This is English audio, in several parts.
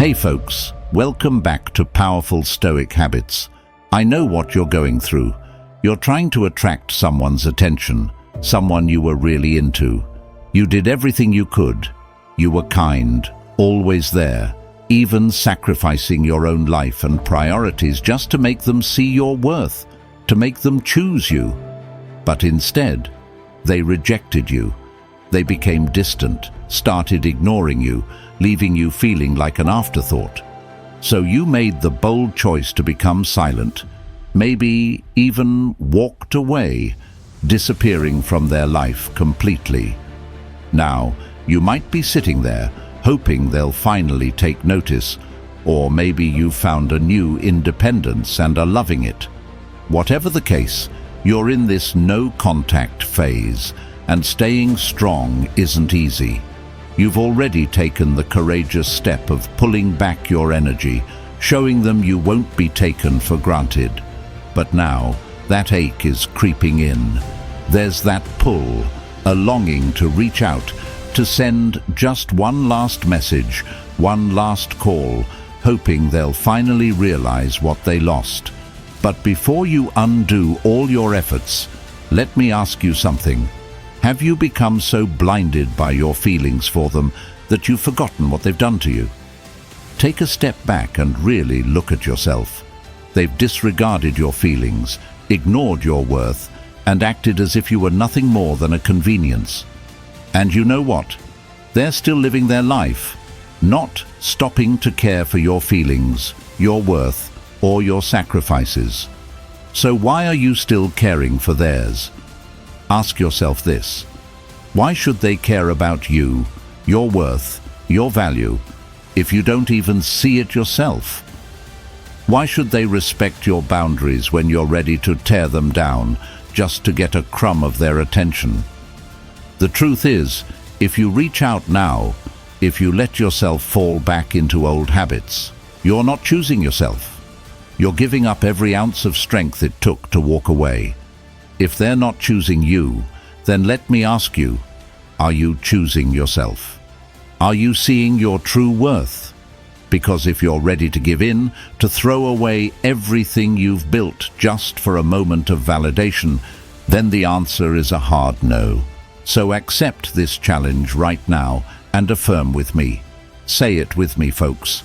Hey folks, welcome back to Powerful Stoic Habits. I know what you're going through. You're trying to attract someone's attention, someone you were really into. You did everything you could. You were kind, always there, even sacrificing your own life and priorities just to make them see your worth, to make them choose you. But instead, they rejected you. They became distant, started ignoring you, leaving you feeling like an afterthought. So you made the bold choice to become silent, maybe even walked away, disappearing from their life completely. Now, you might be sitting there, hoping they'll finally take notice, or maybe you've found a new independence and are loving it. Whatever the case, you're in this no-contact phase, and staying strong isn't easy. You've already taken the courageous step of pulling back your energy, showing them you won't be taken for granted. But now, that ache is creeping in. There's that pull, a longing to reach out, to send just one last message, one last call, hoping they'll finally realize what they lost. But before you undo all your efforts, let me ask you something. Have you become so blinded by your feelings for them that you've forgotten what they've done to you? Take a step back and really look at yourself. They've disregarded your feelings, ignored your worth, and acted as if you were nothing more than a convenience. And you know what? They're still living their life, not stopping to care for your feelings, your worth, or your sacrifices. So why are you still caring for theirs? Ask yourself this: why should they care about you, your worth, your value, if you don't even see it yourself? Why should they respect your boundaries when you're ready to tear them down just to get a crumb of their attention? The truth is, if you reach out now, if you let yourself fall back into old habits, you're not choosing yourself. You're giving up every ounce of strength it took to walk away. If they're not choosing you, then let me ask you, are you choosing yourself? Are you seeing your true worth? Because if you're ready to give in, to throw away everything you've built just for a moment of validation, then the answer is a hard no. So accept this challenge right now and affirm with me. Say it with me, folks.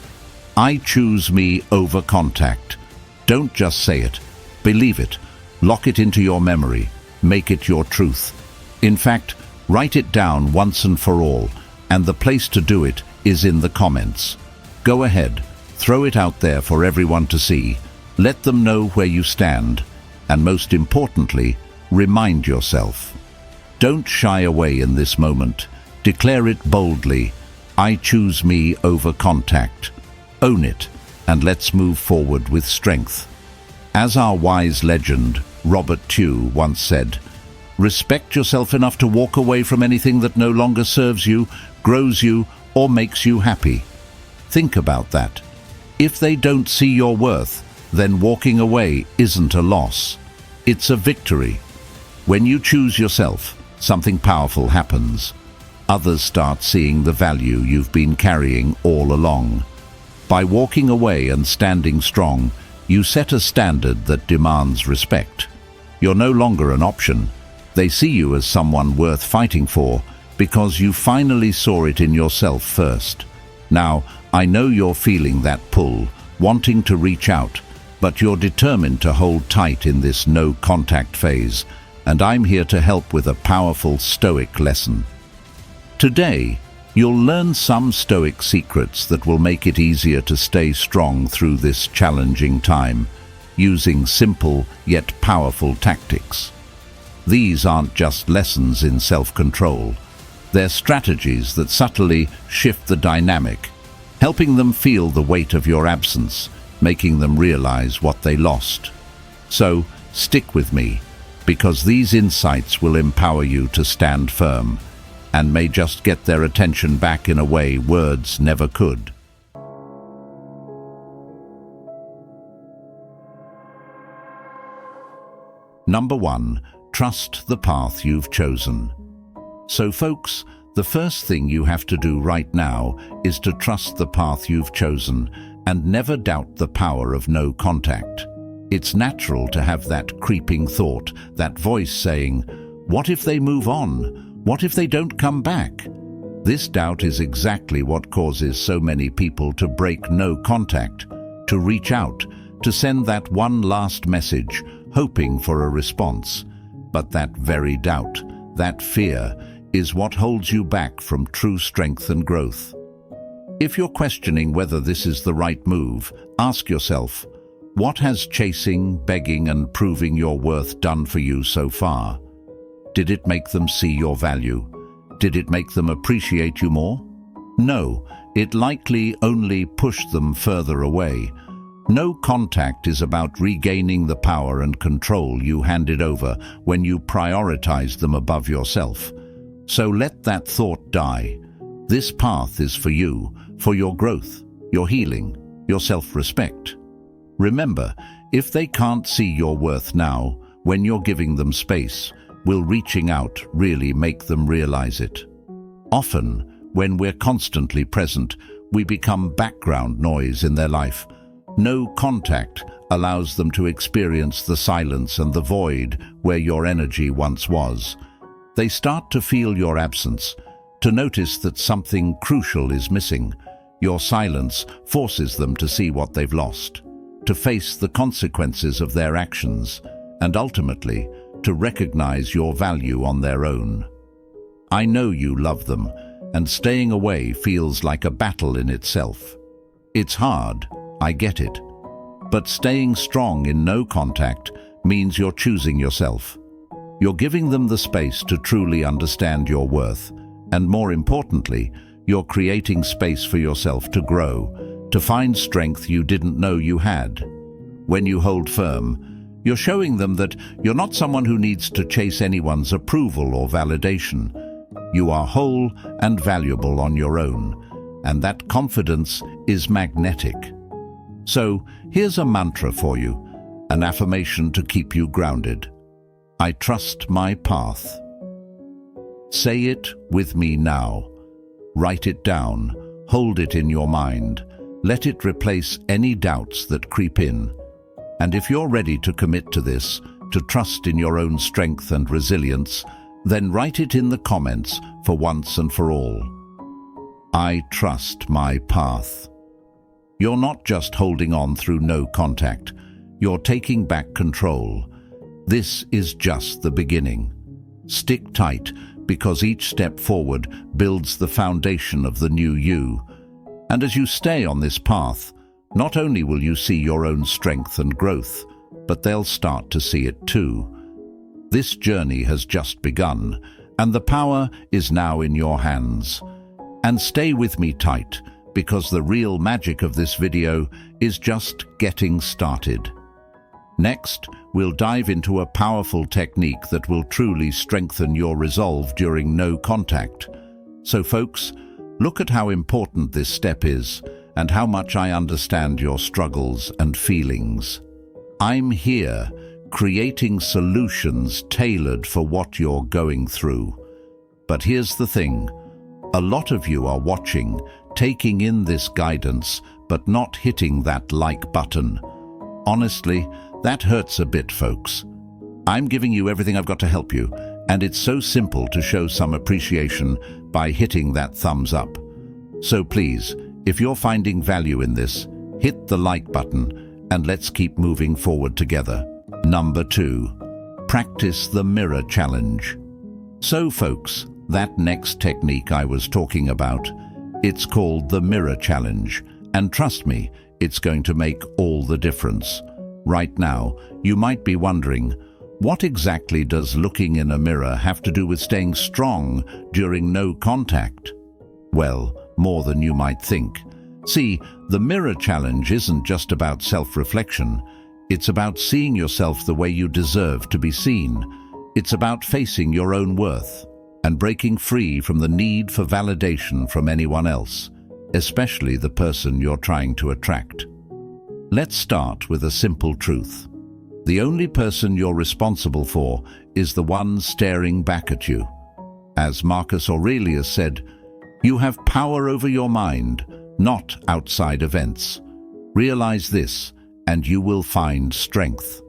I choose me over contact. Don't just say it. Believe it. Lock it into your memory. Make it your truth. In fact, write it down once and for all, and the place to do it is in the comments. Go ahead, throw it out there for everyone to see. Let them know where you stand, and most importantly, remind yourself. Don't shy away in this moment. Declare it boldly. I choose me over contact. Own it, and let's move forward with strength. As our wise legend, Robert Tew, once said, respect yourself enough to walk away from anything that no longer serves you, grows you, or makes you happy. Think about that. If they don't see your worth, then walking away isn't a loss. It's a victory. When you choose yourself, something powerful happens. Others start seeing the value you've been carrying all along. By walking away and standing strong, you set a standard that demands respect. You're no longer an option. They see you as someone worth fighting for because you finally saw it in yourself first. Now, I know you're feeling that pull, wanting to reach out, but you're determined to hold tight in this no-contact phase, and I'm here to help with a powerful Stoic lesson. Today, you'll learn some Stoic secrets that will make it easier to stay strong through this challenging time, using simple yet powerful tactics. These aren't just lessons in self-control. They're strategies that subtly shift the dynamic, helping them feel the weight of your absence, making them realize what they lost. So, stick with me, because these insights will empower you to stand firm, and may just get their attention back in a way words never could. Number 1. Trust the path you've chosen. So folks, The first thing you have to do right now is to trust the path you've chosen and never doubt the power of no contact. It's natural to have that creeping thought, that voice saying, "What if they move on? What if they don't come back?" This doubt is exactly what causes so many people to break no contact, to reach out, to send that one last message, hoping for a response. But that very doubt, that fear, is what holds you back from true strength and growth. If you're questioning whether this is the right move, ask yourself, what has chasing, begging, and proving your worth done for you so far? Did it make them see your value? Did it make them appreciate you more? No, it likely only pushed them further away. No contact is about regaining the power and control you handed over when you prioritized them above yourself. So let that thought die. This path is for you, for your growth, your healing, your self-respect. Remember, if they can't see your worth now, when you're giving them space, will reaching out really make them realize it? Often, when we're constantly present, we become background noise in their life. No contact allows them to experience the silence and the void where your energy once was. They start to feel your absence, to notice that something crucial is missing. Your silence forces them to see what they've lost, to face the consequences of their actions, and ultimately, to recognize your value on their own. I know you love them, and staying away feels like a battle in itself. It's hard, I get it. But staying strong in no contact means you're choosing yourself. You're giving them the space to truly understand your worth, and more importantly, you're creating space for yourself to grow, to find strength you didn't know you had. When you hold firm, you're showing them that you're not someone who needs to chase anyone's approval or validation. You are whole and valuable on your own, and that confidence is magnetic. So, here's a mantra for you, an affirmation to keep you grounded. I trust my path. Say it with me now. Write it down, hold it in your mind. Let it replace any doubts that creep in. And if you're ready to commit to this, to trust in your own strength and resilience, then write it in the comments for once and for all. I trust my path. You're not just holding on through no contact. You're taking back control. This is just the beginning. Stick tight, because each step forward builds the foundation of the new you. And as you stay on this path, not only will you see your own strength and growth, but they'll start to see it too. This journey has just begun, and the power is now in your hands. And stay with me tight, because the real magic of this video is just getting started. Next, we'll dive into a powerful technique that will truly strengthen your resolve during no contact. So folks, look at how important this step is and how much I understand your struggles and feelings. I'm here, creating solutions tailored for what you're going through. But here's the thing, a lot of you are watching, taking in this guidance, but not hitting that like button. Honestly, that hurts a bit, folks. I'm giving you everything I've got to help you, and it's so simple to show some appreciation by hitting that thumbs up. So please, if you're finding value in this, hit the like button, and let's keep moving forward together. Number 2, practice the mirror challenge. So folks, that next technique I was talking about, it's called the mirror challenge, and trust me, it's going to make all the difference. Right now, you might be wondering, what exactly does looking in a mirror have to do with staying strong during no contact? Well, more than you might think. See, the mirror challenge isn't just about self-reflection. It's about seeing yourself the way you deserve to be seen. It's about facing your own worth and breaking free from the need for validation from anyone else, especially the person you're trying to attract. Let's start with a simple truth. The only person you're responsible for is the one staring back at you. As Marcus Aurelius said, "You have power over your mind, not outside events." Realize this, and you will find strength.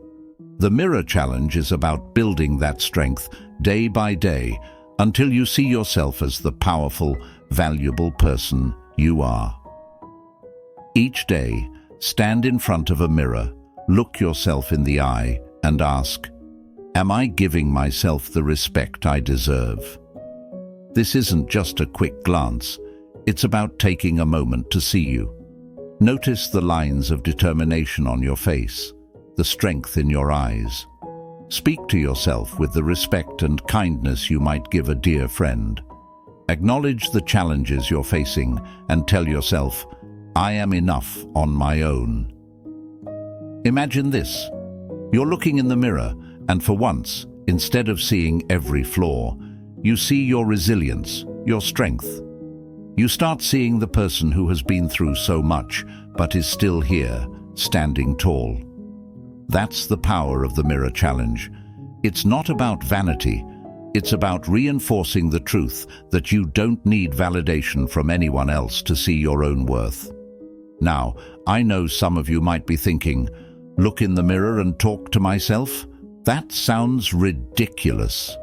The mirror challenge is about building that strength day by day until you see yourself as the powerful, valuable person you are. Each day, stand in front of a mirror, look yourself in the eye, and ask, "Am I giving myself the respect I deserve?" This isn't just a quick glance. It's about taking a moment to see you. Notice the lines of determination on your face, the strength in your eyes. Speak to yourself with the respect and kindness you might give a dear friend. Acknowledge the challenges you're facing and tell yourself, "I am enough on my own." Imagine this. You're looking in the mirror, and for once, instead of seeing every flaw, you see your resilience, your strength. You start seeing the person who has been through so much, but is still here, standing tall. That's the power of the mirror challenge. It's not about vanity. It's about reinforcing the truth that you don't need validation from anyone else to see your own worth. Now, I know some of you might be thinking, "Look in the mirror and talk to myself? That sounds ridiculous."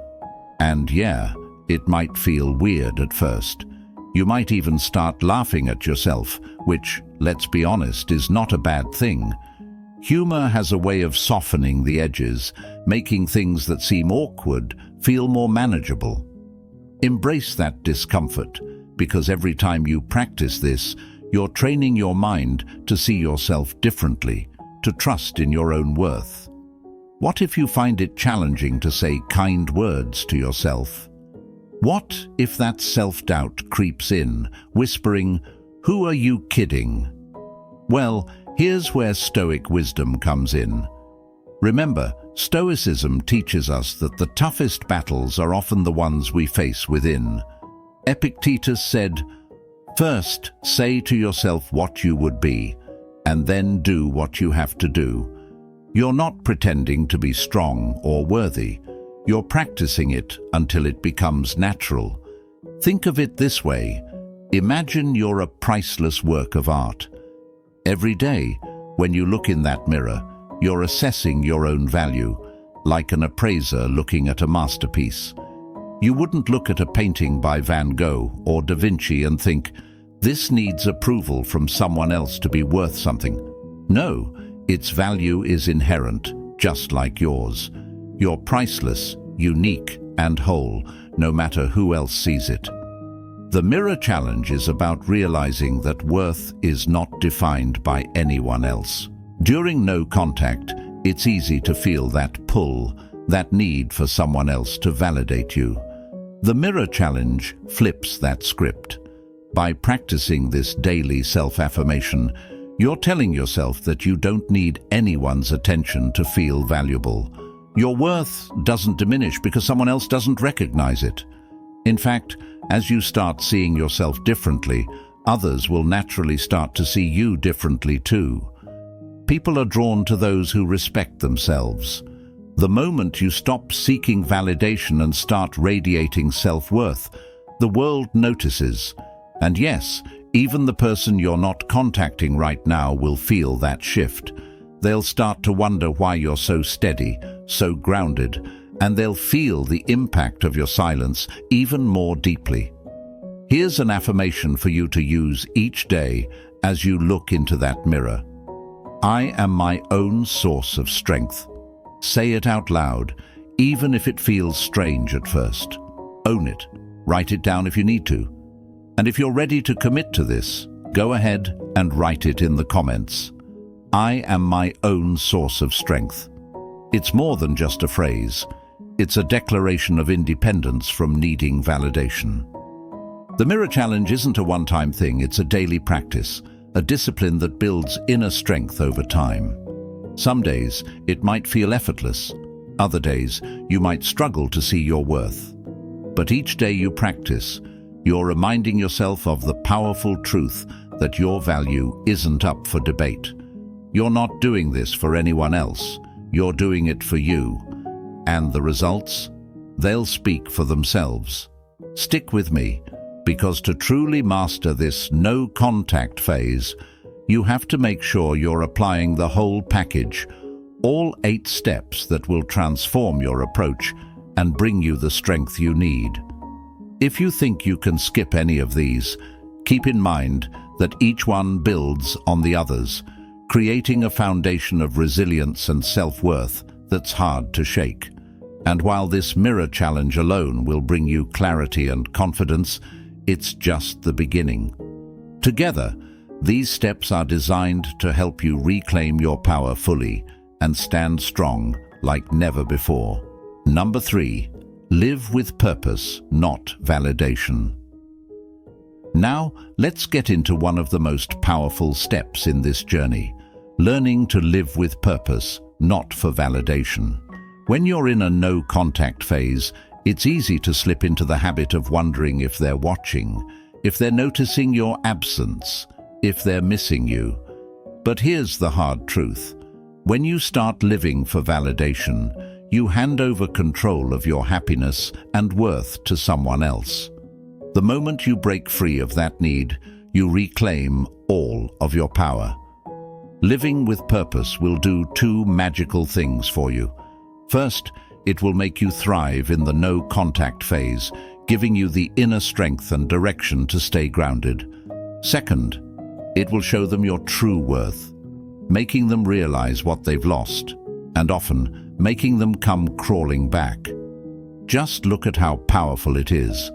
And yeah, it might feel weird at first. You might even start laughing at yourself, which, let's be honest, is not a bad thing. Humor has a way of softening the edges, making things that seem awkward feel more manageable. Embrace that discomfort, because every time you practice this, you're training your mind to see yourself differently, to trust in your own worth. What if you find it challenging to say kind words to yourself? What if that self-doubt creeps in, whispering, "Who are you kidding?" Well, here's where Stoic wisdom comes in. Remember, Stoicism teaches us that the toughest battles are often the ones we face within. Epictetus said, "First, say to yourself what you would be, and then do what you have to do." You're not pretending to be strong or worthy. You're practicing it until it becomes natural. Think of it this way. Imagine you're a priceless work of art. Every day, when you look in that mirror, you're assessing your own value, like an appraiser looking at a masterpiece. You wouldn't look at a painting by Van Gogh or Da Vinci and think, "This needs approval from someone else to be worth something." No, its value is inherent, just like yours. You're priceless, unique, and whole, no matter who else sees it. The mirror challenge is about realizing that worth is not defined by anyone else. During no contact, it's easy to feel that pull, that need for someone else to validate you. The mirror challenge flips that script. By practicing this daily self-affirmation, you're telling yourself that you don't need anyone's attention to feel valuable. Your worth doesn't diminish because someone else doesn't recognize it. In fact, as you start seeing yourself differently, others will naturally start to see you differently too. People are drawn to those who respect themselves. The moment you stop seeking validation and start radiating self-worth, the world notices. And yes, even the person you're not contacting right now will feel that shift. They'll start to wonder why you're so steady, so grounded, and they'll feel the impact of your silence even more deeply. Here's an affirmation for you to use each day as you look into that mirror. I am my own source of strength. Say it out loud, even if it feels strange at first. Own it. Write it down if you need to. And if you're ready to commit to this, go ahead and write it in the comments. I am my own source of strength. It's more than just a phrase. It's a declaration of independence from needing validation. The mirror challenge isn't a one-time thing, it's a daily practice, a discipline that builds inner strength over time. Some days, it might feel effortless. Other days, you might struggle to see your worth. But each day you practice, you're reminding yourself of the powerful truth that your value isn't up for debate. You're not doing this for anyone else. You're doing it for you. And the results? They'll speak for themselves. Stick with me, because to truly master this no-contact phase, you have to make sure you're applying the whole package, all 8 steps that will transform your approach and bring you the strength you need. If you think you can skip any of these, keep in mind that each one builds on the others, creating a foundation of resilience and self-worth that's hard to shake. And while this mirror challenge alone will bring you clarity and confidence, it's just the beginning. Together, these steps are designed to help you reclaim your power fully and stand strong like never before. Number 3, live with purpose, not validation. Now, let's get into one of the most powerful steps in this journey, learning to live with purpose, not for validation. When you're in a no-contact phase, it's easy to slip into the habit of wondering if they're watching, if they're noticing your absence, if they're missing you. But here's the hard truth. When you start living for validation, you hand over control of your happiness and worth to someone else. The moment you break free of that need, you reclaim all of your power. Living with purpose will do 2 magical things for you. First, it will make you thrive in the no-contact phase, giving you the inner strength and direction to stay grounded. Second, it will show them your true worth, making them realize what they've lost, and often making them come crawling back. Just look at how powerful it is.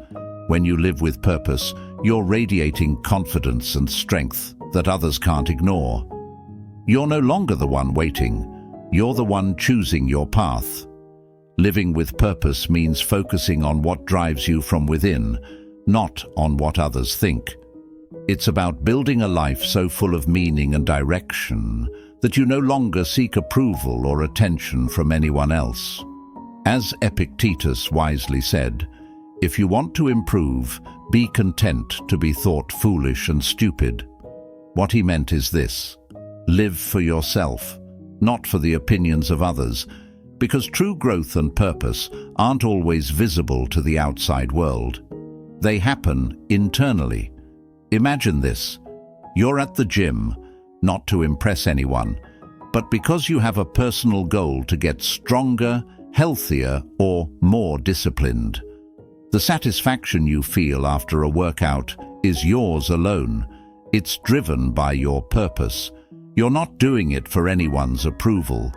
When you live with purpose, you're radiating confidence and strength that others can't ignore. You're no longer the one waiting. You're the one choosing your path. Living with purpose means focusing on what drives you from within, not on what others think. It's about building a life so full of meaning and direction that you no longer seek approval or attention from anyone else. As Epictetus wisely said, if you want to improve, be content to be thought foolish and stupid. What he meant is this: live for yourself, not for the opinions of others, because true growth and purpose aren't always visible to the outside world. They happen internally. Imagine this: you're at the gym, not to impress anyone, but because you have a personal goal to get stronger, healthier, or more disciplined. The satisfaction you feel after a workout is yours alone. It's driven by your purpose. You're not doing it for anyone's approval.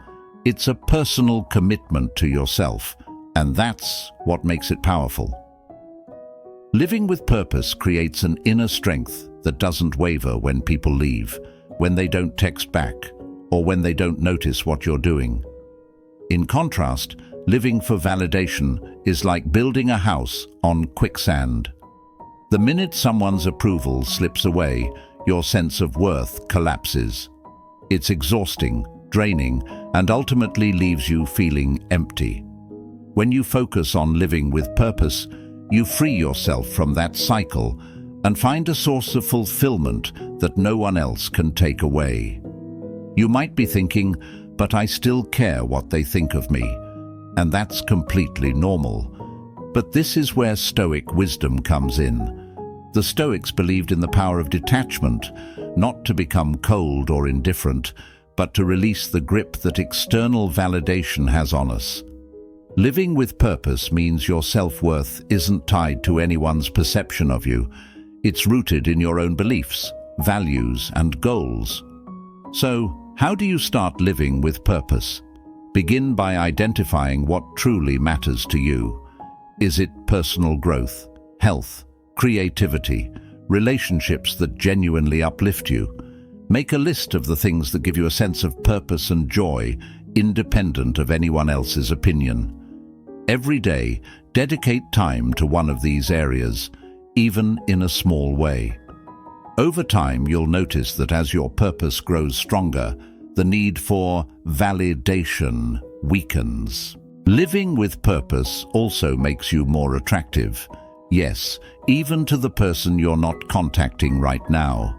It's a personal commitment to yourself, and that's what makes it powerful. Living with purpose creates an inner strength that doesn't waver when people leave, when they don't text back, or when they don't notice what you're doing. In contrast, living for validation is like building a house on quicksand. The minute someone's approval slips away, your sense of worth collapses. It's exhausting, draining, and ultimately leaves you feeling empty. When you focus on living with purpose, you free yourself from that cycle and find a source of fulfillment that no one else can take away. You might be thinking, but I still care what they think of me, and that's completely normal. But this is where Stoic wisdom comes in. The Stoics believed in the power of detachment, not to become cold or indifferent, but to release the grip that external validation has on us. Living with purpose means your self-worth isn't tied to anyone's perception of you. It's rooted in your own beliefs, values, and goals. So, how do you start living with purpose? Begin by identifying what truly matters to you. Is it personal growth, health, creativity, relationships that genuinely uplift you? Make a list of the things that give you a sense of purpose and joy, independent of anyone else's opinion. Every day, dedicate time to one of these areas, even in a small way. Over time, you'll notice that as your purpose grows stronger, the need for validation weakens. Living with purpose also makes you more attractive. Yes, even to the person you're not contacting right now.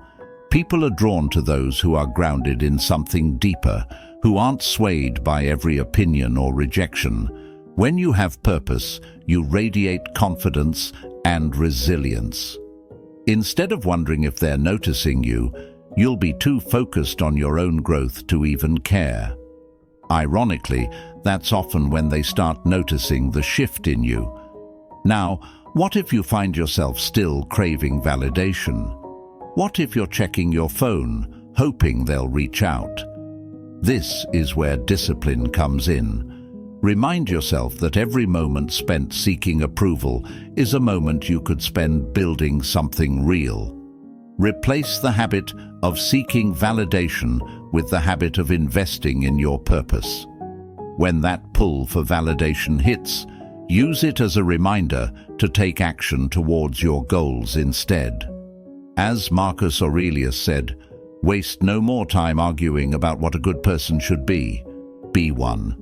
People are drawn to those who are grounded in something deeper, who aren't swayed by every opinion or rejection. When you have purpose, you radiate confidence and resilience. Instead of wondering if they're noticing you, you'll be too focused on your own growth to even care. Ironically, that's often when they start noticing the shift in you. Now, what if you find yourself still craving validation? What if you're checking your phone, hoping they'll reach out? This is where discipline comes in. Remind yourself that every moment spent seeking approval is a moment you could spend building something real. Replace the habit of seeking validation with the habit of investing in your purpose. When that pull for validation hits, use it as a reminder to take action towards your goals instead. As Marcus Aurelius said, waste no more time arguing about what a good person should be. Be one.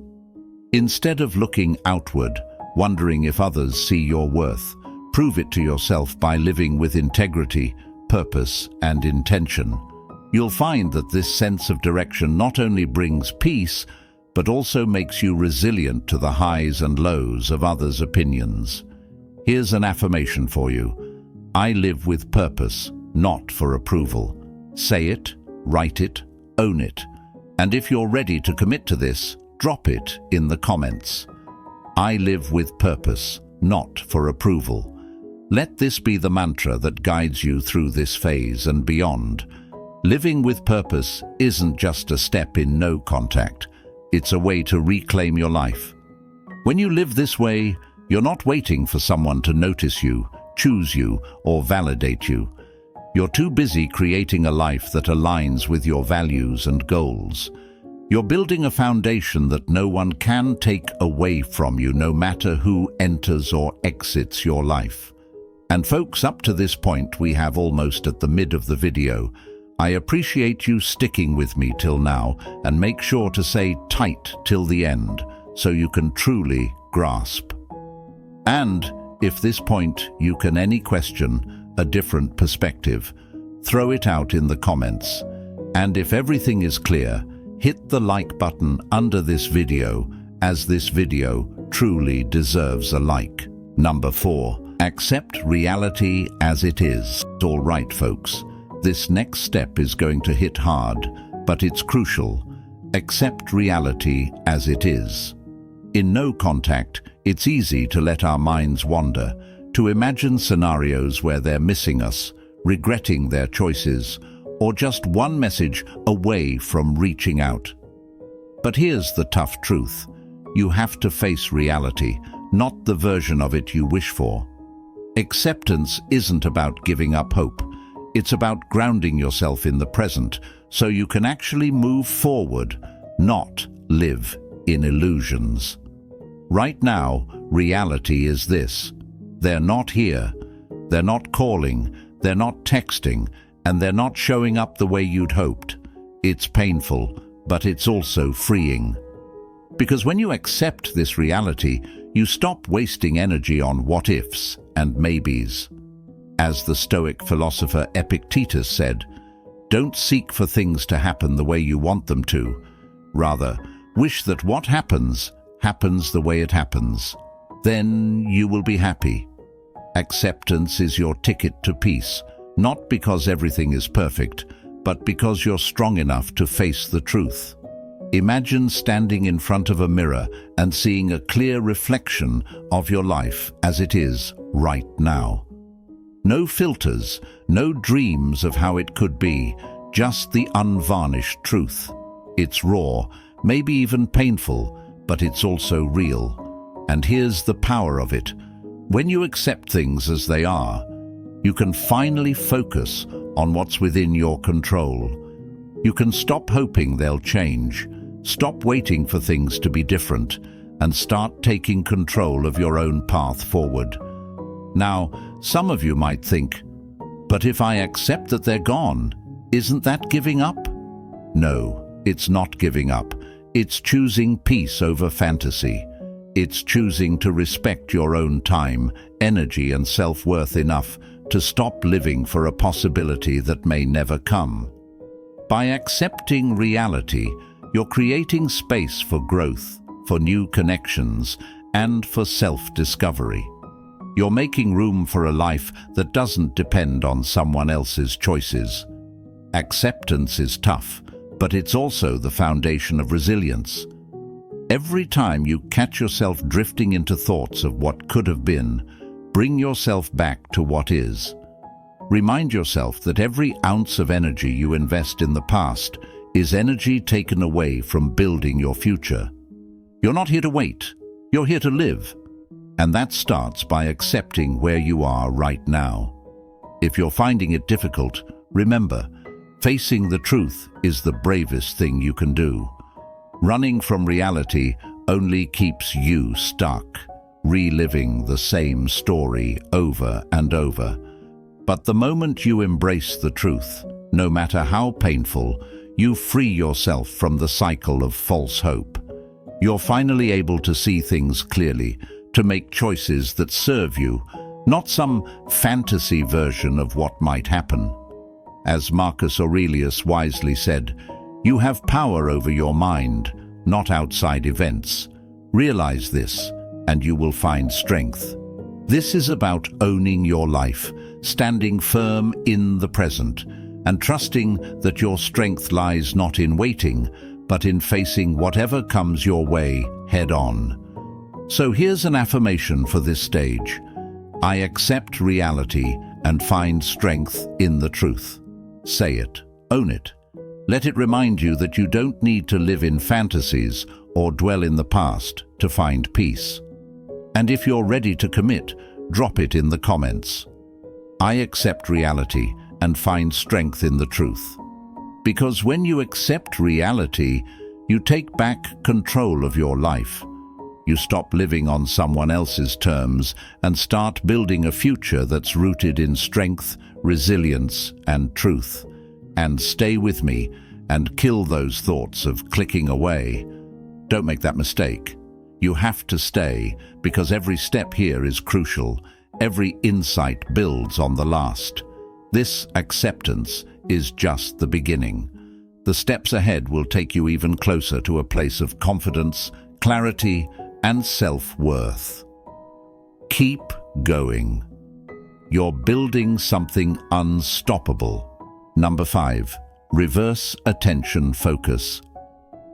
Instead of looking outward, wondering if others see your worth, prove it to yourself by living with integrity, purpose, and intention. You'll find that this sense of direction not only brings peace, but also makes you resilient to the highs and lows of others' opinions. Here's an affirmation for you. I live with purpose, not for approval. Say it, write it, own it. And if you're ready to commit to this, drop it in the comments. I live with purpose, not for approval. Let this be the mantra that guides you through this phase and beyond. Living with purpose isn't just a step in no contact. It's a way to reclaim your life. When you live this way, you're not waiting for someone to notice you, choose you, or validate you. You're too busy creating a life that aligns with your values and goals. You're building a foundation that no one can take away from you, no matter who enters or exits your life. And folks, up to this point, we have almost at the mid of the video. I appreciate you sticking with me till now, and make sure to stay tight till the end, so you can truly grasp. And if this point you can any question, a different perspective, throw it out in the comments. And if everything is clear, hit the like button under this video, as this video truly deserves a like. Number 4. Accept reality as it is. All right, folks. This next step is going to hit hard, but it's crucial. Accept reality as it is. In no contact, it's easy to let our minds wander, to imagine scenarios where they're missing us, regretting their choices, or just one message away from reaching out. But here's the tough truth. You have to face reality, not the version of it you wish for. Acceptance isn't about giving up hope. It's about grounding yourself in the present so you can actually move forward, not live in illusions. Right now, reality is this. They're not here. They're not calling. They're not texting. And they're not showing up the way you'd hoped. It's painful, but it's also freeing. Because when you accept this reality, you stop wasting energy on what-ifs and maybes. As the Stoic philosopher Epictetus said, don't seek for things to happen the way you want them to. Rather, wish that what happens, happens the way it happens. Then you will be happy. Acceptance is your ticket to peace. Not because everything is perfect, but because you're strong enough to face the truth. Imagine standing in front of a mirror and seeing a clear reflection of your life as it is right now. No filters, no dreams of how it could be, just the unvarnished truth. It's raw, maybe even painful, but it's also real. And here's the power of it. When you accept things as they are, you can finally focus on what's within your control. You can stop hoping they'll change, stop waiting for things to be different, and start taking control of your own path forward. Now, some of you might think, but if I accept that they're gone, isn't that giving up? No, it's not giving up. It's choosing peace over fantasy. It's choosing to respect your own time, energy, and self-worth enough to stop living for a possibility that may never come. By accepting reality, you're creating space for growth, for new connections, and for self-discovery. You're making room for a life that doesn't depend on someone else's choices. Acceptance is tough, but it's also the foundation of resilience. Every time you catch yourself drifting into thoughts of what could have been, bring yourself back to what is. Remind yourself that every ounce of energy you invest in the past is energy taken away from building your future. You're not here to wait, you're here to live. And that starts by accepting where you are right now. If you're finding it difficult, remember, facing the truth is the bravest thing you can do. Running from reality only keeps you stuck, reliving the same story over and over. But the moment you embrace the truth, no matter how painful, you free yourself from the cycle of false hope. You're finally able to see things clearly, to make choices that serve you, not some fantasy version of what might happen. As Marcus Aurelius wisely said, you have power over your mind, not outside events. Realize this, and you will find strength. This is about owning your life, standing firm in the present, and trusting that your strength lies not in waiting, but in facing whatever comes your way head on. So here's an affirmation for this stage. I accept reality and find strength in the truth. Say it, own it. Let it remind you that you don't need to live in fantasies or dwell in the past to find peace. And if you're ready to commit, drop it in the comments. I accept reality and find strength in the truth. Because when you accept reality, you take back control of your life. You stop living on someone else's terms and start building a future that's rooted in strength, resilience, and truth. And stay with me and kill those thoughts of clicking away. Don't make that mistake. You have to stay, because every step here is crucial. Every insight builds on the last. This acceptance is just the beginning. The steps ahead will take you even closer to a place of confidence, clarity, and self-worth. Keep going. You're building something unstoppable. Number 5, reverse attention focus.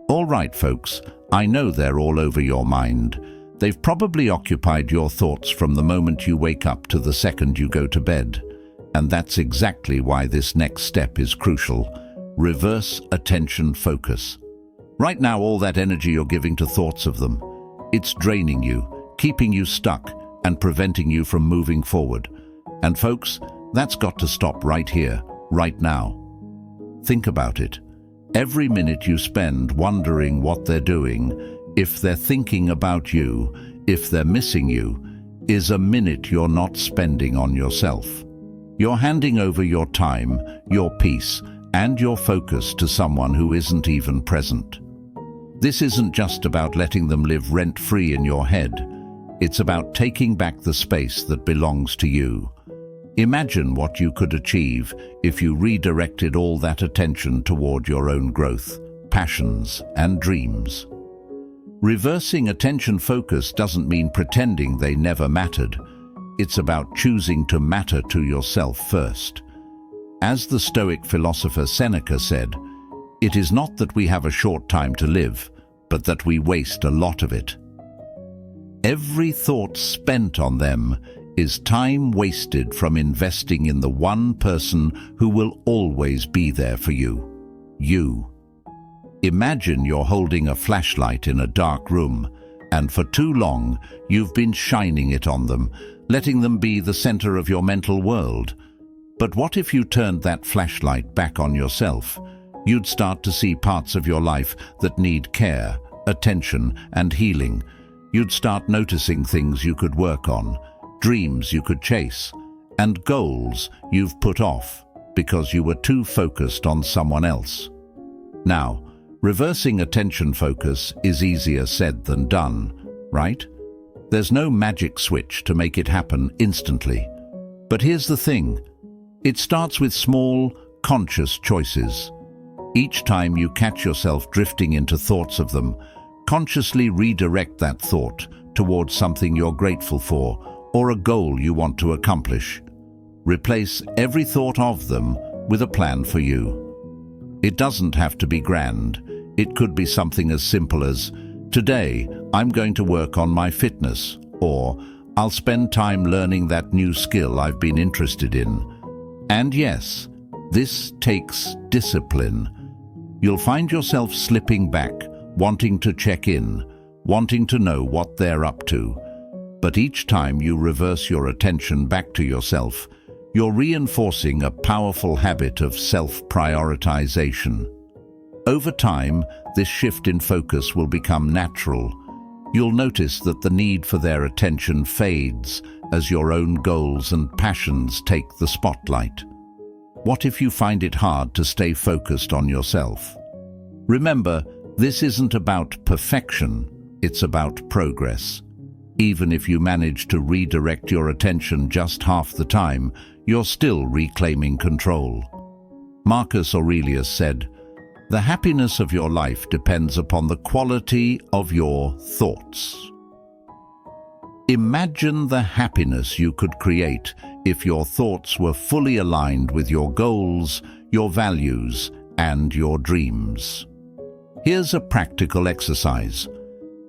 All right, folks, I know they're all over your mind. They've probably occupied your thoughts from the moment you wake up to the second you go to bed. And that's exactly why this next step is crucial. Reverse attention focus. Right now, all that energy you're giving to thoughts of them, it's draining you, keeping you stuck, and preventing you from moving forward. And folks, that's got to stop right here, right now. Think about it. Every minute you spend wondering what they're doing, if they're thinking about you, if they're missing you, is a minute you're not spending on yourself. You're handing over your time, your peace, and your focus to someone who isn't even present. This isn't just about letting them live rent-free in your head. It's about taking back the space that belongs to you. Imagine what you could achieve if you redirected all that attention toward your own growth, passions, and dreams. Reversing attention focus doesn't mean pretending they never mattered. It's about choosing to matter to yourself first. As the Stoic philosopher Seneca said, it is not that we have a short time to live, but that we waste a lot of it. Every thought spent on them is time wasted from investing in the one person who will always be there for you. You. Imagine you're holding a flashlight in a dark room, and for too long you've been shining it on them, letting them be the center of your mental world. But what if you turned that flashlight back on yourself? You'd start to see parts of your life that need care, attention, and healing. You'd start noticing things you could work on, dreams you could chase, and goals you've put off because you were too focused on someone else. Now, reversing attention focus is easier said than done, right? There's no magic switch to make it happen instantly. But here's the thing. It starts with small, conscious choices. Each time you catch yourself drifting into thoughts of them, consciously redirect that thought towards something you're grateful for or a goal you want to accomplish. Replace every thought of them with a plan for you. It doesn't have to be grand. It could be something as simple as, today I'm going to work on my fitness, or I'll spend time learning that new skill I've been interested in. And yes, this takes discipline. You'll find yourself slipping back, wanting to check in, wanting to know what they're up to. But each time you reverse your attention back to yourself, you're reinforcing a powerful habit of self-prioritization. Over time, this shift in focus will become natural. You'll notice that the need for their attention fades as your own goals and passions take the spotlight. What if you find it hard to stay focused on yourself? Remember, this isn't about perfection, it's about progress. Even if you manage to redirect your attention just half the time, you're still reclaiming control. Marcus Aurelius said, "The happiness of your life depends upon the quality of your thoughts." Imagine the happiness you could create if your thoughts were fully aligned with your goals, your values, and your dreams. Here's a practical exercise.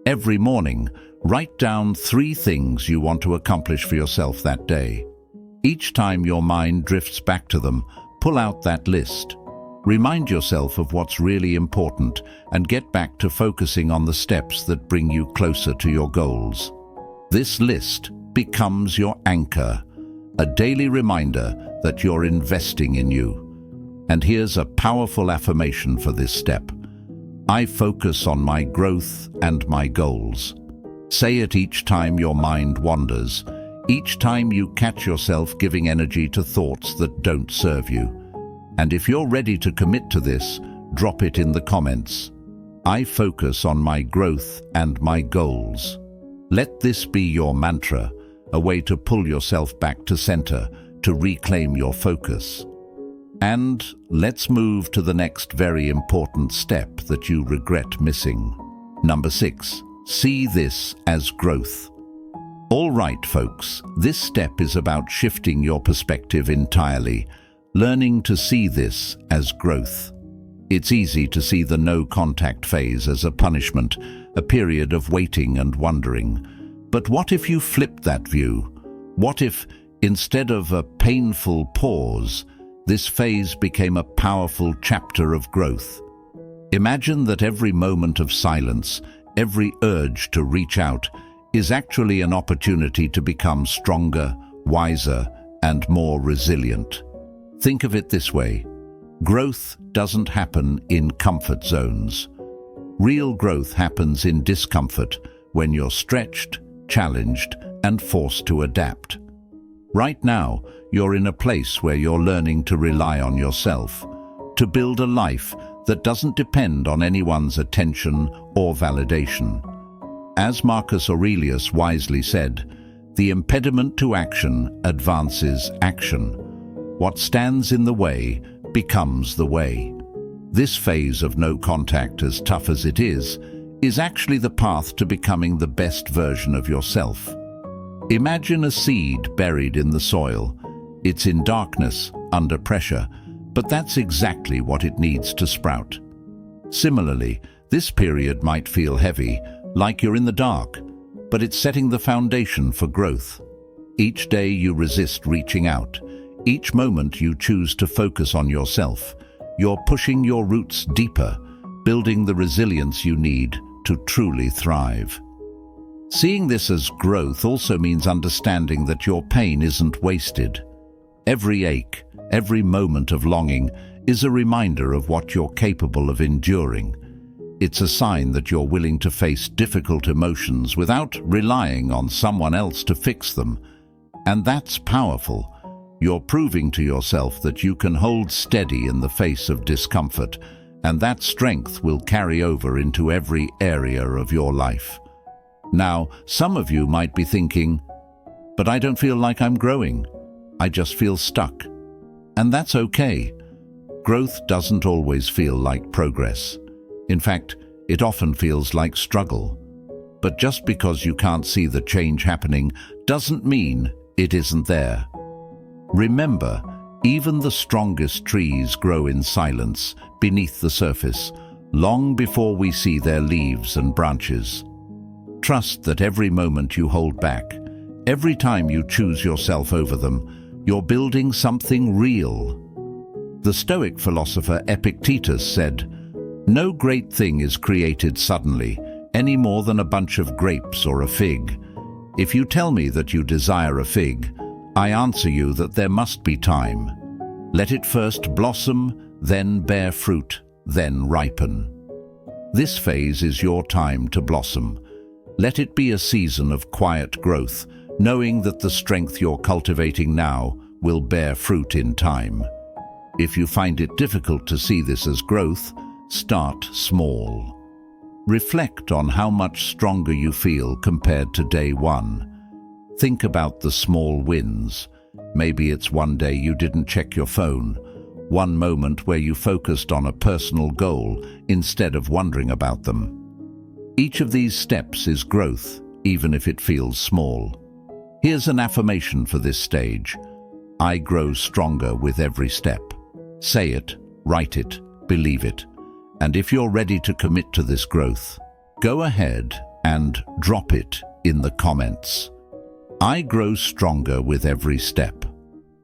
Every morning, write down 3 things you want to accomplish for yourself that day. Each time your mind drifts back to them, pull out that list. Remind yourself of what's really important and get back to focusing on the steps that bring you closer to your goals. This list becomes your anchor, a daily reminder that you're investing in you. And here's a powerful affirmation for this step. I focus on my growth and my goals. Say it each time your mind wanders, each time you catch yourself giving energy to thoughts that don't serve you. And if you're ready to commit to this, drop it in the comments. I focus on my growth and my goals. Let this be your mantra, a way to pull yourself back to center, to reclaim your focus. And let's move to the next very important step that you regret missing. Number 6, see this as growth. All right, folks, this step is about shifting your perspective entirely, learning to see this as growth. It's easy to see the no-contact phase as a punishment, a period of waiting and wondering. But what if you flipped that view? What if, instead of a painful pause, this phase became a powerful chapter of growth? Imagine that every moment of silence, every urge to reach out, is actually an opportunity to become stronger, wiser, and more resilient. Think of it this way. Growth doesn't happen in comfort zones. Real growth happens in discomfort, when you're stretched, challenged, and forced to adapt. Right now, you're in a place where you're learning to rely on yourself, to build a life that doesn't depend on anyone's attention or validation. As Marcus Aurelius wisely said, the impediment to action advances action. What stands in the way becomes the way. This phase of no contact, as tough as it is actually the path to becoming the best version of yourself. Imagine a seed buried in the soil. It's in darkness, under pressure, but that's exactly what it needs to sprout. Similarly, this period might feel heavy, like you're in the dark, but it's setting the foundation for growth. Each day you resist reaching out. Each moment you choose to focus on yourself. You're pushing your roots deeper, building the resilience you need to truly thrive. Seeing this as growth also means understanding that your pain isn't wasted. Every ache, every moment of longing is a reminder of what you're capable of enduring. It's a sign that you're willing to face difficult emotions without relying on someone else to fix them. And that's powerful. You're proving to yourself that you can hold steady in the face of discomfort, and that strength will carry over into every area of your life. Now, some of you might be thinking, but I don't feel like I'm growing. I just feel stuck. And that's okay. Growth doesn't always feel like progress. In fact, it often feels like struggle. But just because you can't see the change happening doesn't mean it isn't there. Remember, even the strongest trees grow in silence beneath the surface, long before we see their leaves and branches. Trust that every moment you hold back, every time you choose yourself over them, you're building something real. The Stoic philosopher Epictetus said, "No great thing is created suddenly, any more than a bunch of grapes or a fig. If you tell me that you desire a fig, I answer you that there must be time. Let it first blossom, then bear fruit, then ripen." This phase is your time to blossom. Let it be a season of quiet growth, knowing that the strength you're cultivating now will bear fruit in time. If you find it difficult to see this as growth, start small. Reflect on how much stronger you feel compared to day one. Think about the small wins. Maybe it's one day you didn't check your phone, one moment where you focused on a personal goal instead of wondering about them. Each of these steps is growth, even if it feels small. Here's an affirmation for this stage. I grow stronger with every step. Say it, write it, believe it. And if you're ready to commit to this growth, go ahead and drop it in the comments. I grow stronger with every step.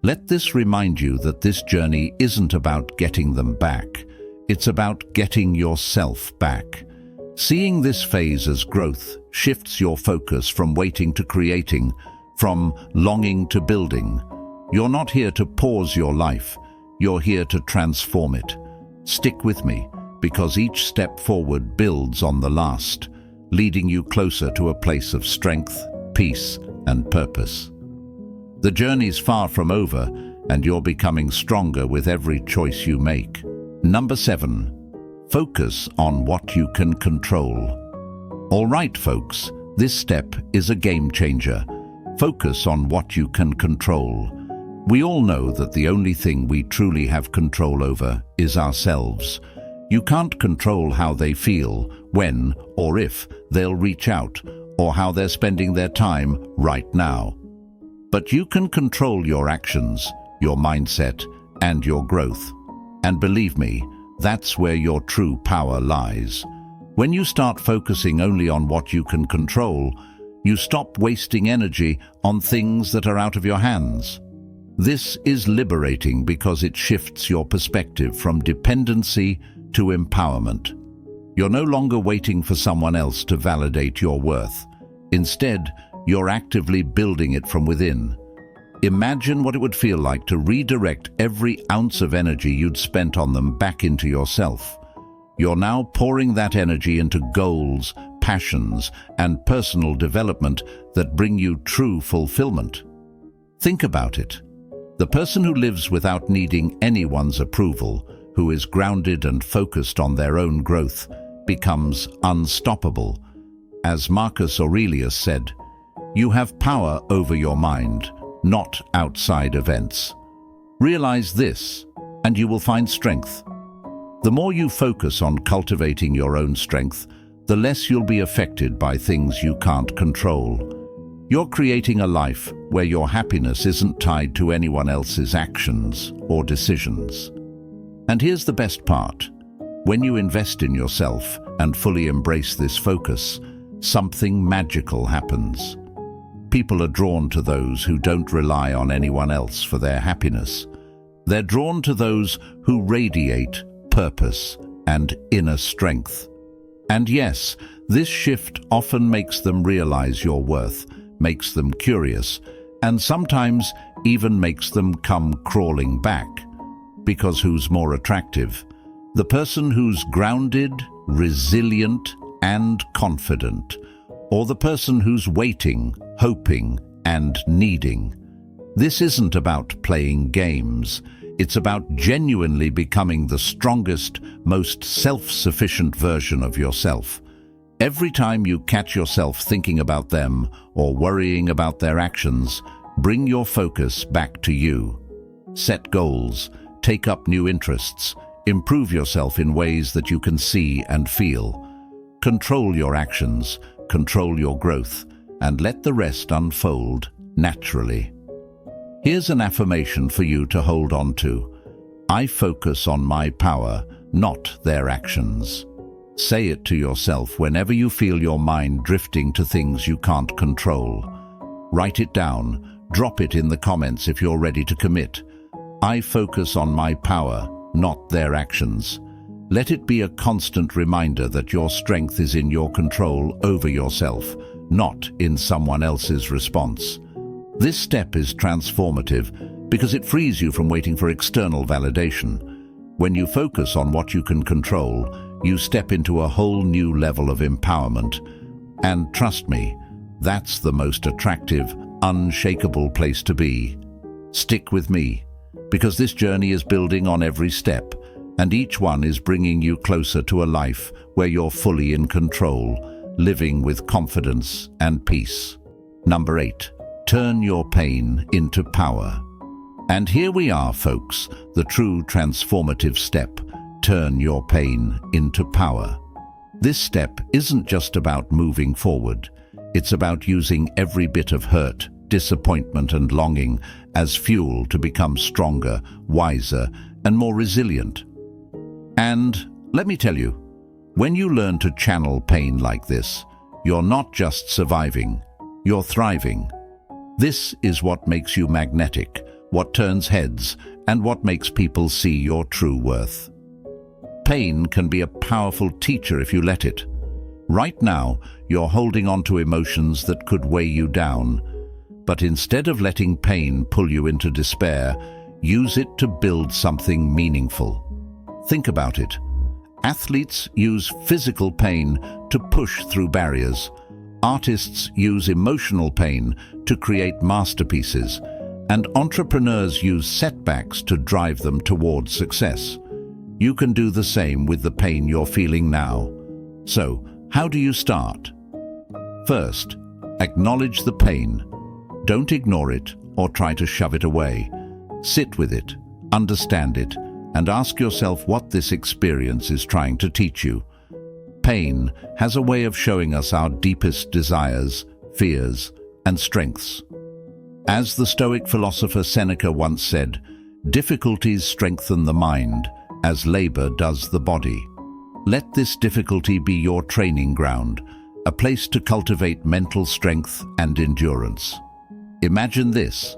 Let this remind you that this journey isn't about getting them back. It's about getting yourself back. Seeing this phase as growth shifts your focus from waiting to creating, from longing to building. You're not here to pause your life. You're here to transform it. Stick with me, because each step forward builds on the last, leading you closer to a place of strength, peace, and purpose. The journey's far from over, and you're becoming stronger with every choice you make. Number 7. Focus on what you can control. All right, folks, this step is a game changer. Focus on what you can control. We all know that the only thing we truly have control over is ourselves. You can't control how they feel, when or if they'll reach out, or how they're spending their time right now. But you can control your actions, your mindset, and your growth. And believe me, that's where your true power lies. When you start focusing only on what you can control, you stop wasting energy on things that are out of your hands. This is liberating because it shifts your perspective from dependency to empowerment. You're no longer waiting for someone else to validate your worth. Instead, you're actively building it from within. Imagine what it would feel like to redirect every ounce of energy you'd spent on them back into yourself. You're now pouring that energy into goals, passions, and personal development that bring you true fulfillment. Think about it. The person who lives without needing anyone's approval, who is grounded and focused on their own growth, becomes unstoppable. As Marcus Aurelius said, "You have power over your mind, not outside events." Realize this, and you will find strength. The more you focus on cultivating your own strength, the less you'll be affected by things you can't control. You're creating a life where your happiness isn't tied to anyone else's actions or decisions. And here's the best part. When you invest in yourself and fully embrace this focus, something magical happens. People are drawn to those who don't rely on anyone else for their happiness. They're drawn to those who radiate purpose and inner strength. And yes, this shift often makes them realize your worth, makes them curious, and sometimes even makes them come crawling back. Because who's more attractive? The person who's grounded, resilient, and confident, or the person who's waiting, hoping, and needing? This isn't about playing games. It's about genuinely becoming the strongest, most self-sufficient version of yourself. Every time you catch yourself thinking about them or worrying about their actions, bring your focus back to you. Set goals, take up new interests, improve yourself in ways that you can see and feel. Control your actions, control your growth, and let the rest unfold naturally. Here's an affirmation for you to hold on to. I focus on my power, not their actions. Say it to yourself whenever you feel your mind drifting to things you can't control. Write it down, drop it in the comments if you're ready to commit. I focus on my power, not their actions. Let it be a constant reminder that your strength is in your control over yourself, not in someone else's response. This step is transformative because it frees you from waiting for external validation. When you focus on what you can control, you step into a whole new level of empowerment. And trust me, that's the most attractive, unshakable place to be. Stick with me, because this journey is building on every step, and each one is bringing you closer to a life where you're fully in control, living with confidence and peace. Number 8, turn your pain into power. And here we are, folks, the true transformative step. Turn your pain into power. This step isn't just about moving forward. It's about using every bit of hurt, disappointment, and longing as fuel to become stronger, wiser, and more resilient. And let me tell you, when you learn to channel pain like this, you're not just surviving, you're thriving. This is what makes you magnetic, what turns heads, and what makes people see your true worth. Pain can be a powerful teacher if you let it. Right now, you're holding on to emotions that could weigh you down. But instead of letting pain pull you into despair, use it to build something meaningful. Think about it. Athletes use physical pain to push through barriers. Artists use emotional pain to create masterpieces. And entrepreneurs use setbacks to drive them towards success. You can do the same with the pain you're feeling now. So, how do you start? First, acknowledge the pain. Don't ignore it or try to shove it away. Sit with it, understand it, and ask yourself what this experience is trying to teach you. Pain has a way of showing us our deepest desires, fears, and strengths. As the Stoic philosopher Seneca once said, difficulties strengthen the mind, as labor does the body. Let this difficulty be your training ground, a place to cultivate mental strength and endurance. Imagine this.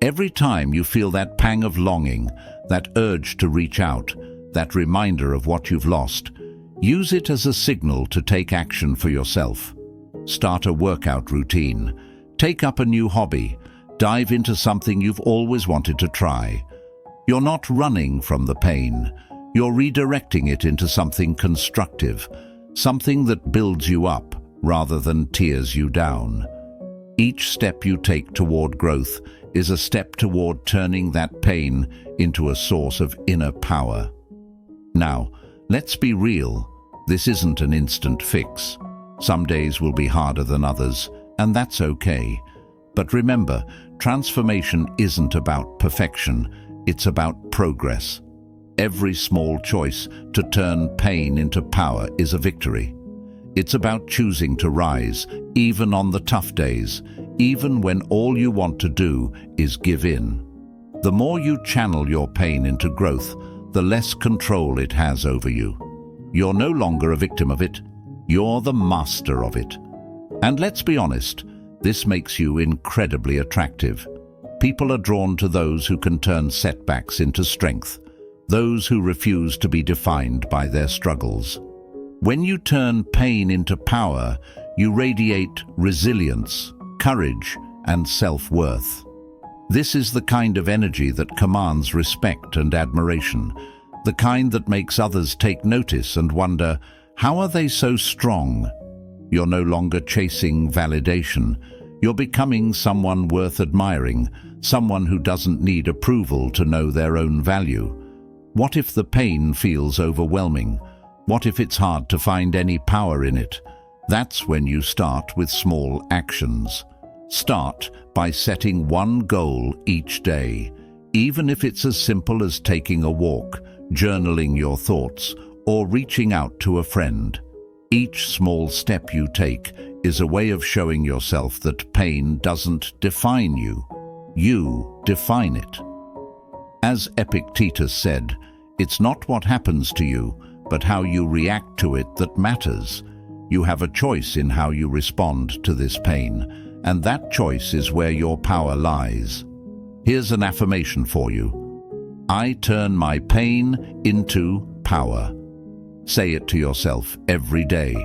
Every time you feel that pang of longing, that urge to reach out, that reminder of what you've lost, use it as a signal to take action for yourself. Start a workout routine. Take up a new hobby. Dive into something you've always wanted to try. You're not running from the pain. You're redirecting it into something constructive, something that builds you up rather than tears you down. Each step you take toward growth is a step toward turning that pain into a source of inner power. Now, let's be real. This isn't an instant fix. Some days will be harder than others, and that's okay. But remember, transformation isn't about perfection, it's about progress. Every small choice to turn pain into power is a victory. It's about choosing to rise, even on the tough days, even when all you want to do is give in. The more you channel your pain into growth, the less control it has over you. You're no longer a victim of it, you're the master of it. And let's be honest, this makes you incredibly attractive. People are drawn to those who can turn setbacks into strength, those who refuse to be defined by their struggles. When you turn pain into power, you radiate resilience, courage, and self-worth. This is the kind of energy that commands respect and admiration, the kind that makes others take notice and wonder, how are they so strong? You're no longer chasing validation. You're becoming someone worth admiring, someone who doesn't need approval to know their own value. What if the pain feels overwhelming? What if it's hard to find any power in it? That's when you start with small actions. Start by setting one goal each day, even if it's as simple as taking a walk, journaling your thoughts, or reaching out to a friend. Each small step you take is a way of showing yourself that pain doesn't define you. You define it. As Epictetus said, it's not what happens to you, but how you react to it that matters. You have a choice in how you respond to this pain, and that choice is where your power lies. Here's an affirmation for you. I turn my pain into power. Say it to yourself every day.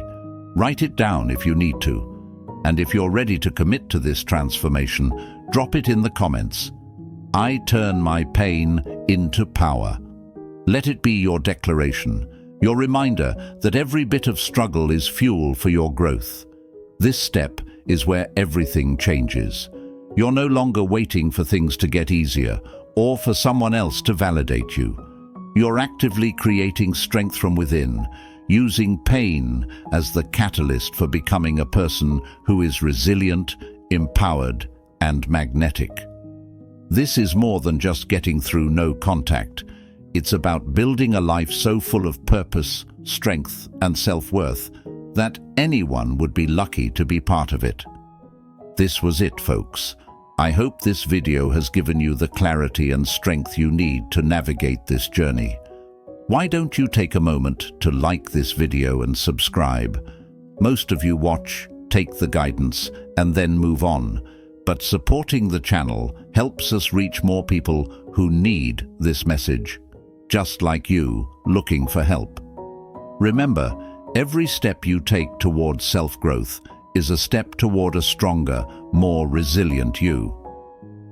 Write it down if you need to. And if you're ready to commit to this transformation, drop it in the comments. I turn my pain into power. Let it be your declaration, your reminder that every bit of struggle is fuel for your growth. This step is where everything changes. You're no longer waiting for things to get easier or for someone else to validate you. You're actively creating strength from within, using pain as the catalyst for becoming a person who is resilient, empowered, and magnetic. This is more than just getting through no contact. It's about building a life so full of purpose, strength, and self-worth that anyone would be lucky to be part of it. This was it, folks. I hope this video has given you the clarity and strength you need to navigate this journey. Why don't you take a moment to like this video and subscribe? Most of you watch, take the guidance, and then move on. But supporting the channel helps us reach more people who need this message, just like you, looking for help. Remember, every step you take towards self-growth is a step toward a stronger, more resilient you.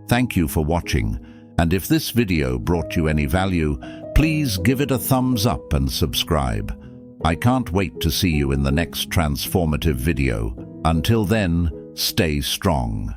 Thank you for watching, and if this video brought you any value, please give it a thumbs up and subscribe. I can't wait to see you in the next transformative video. Until then, stay strong.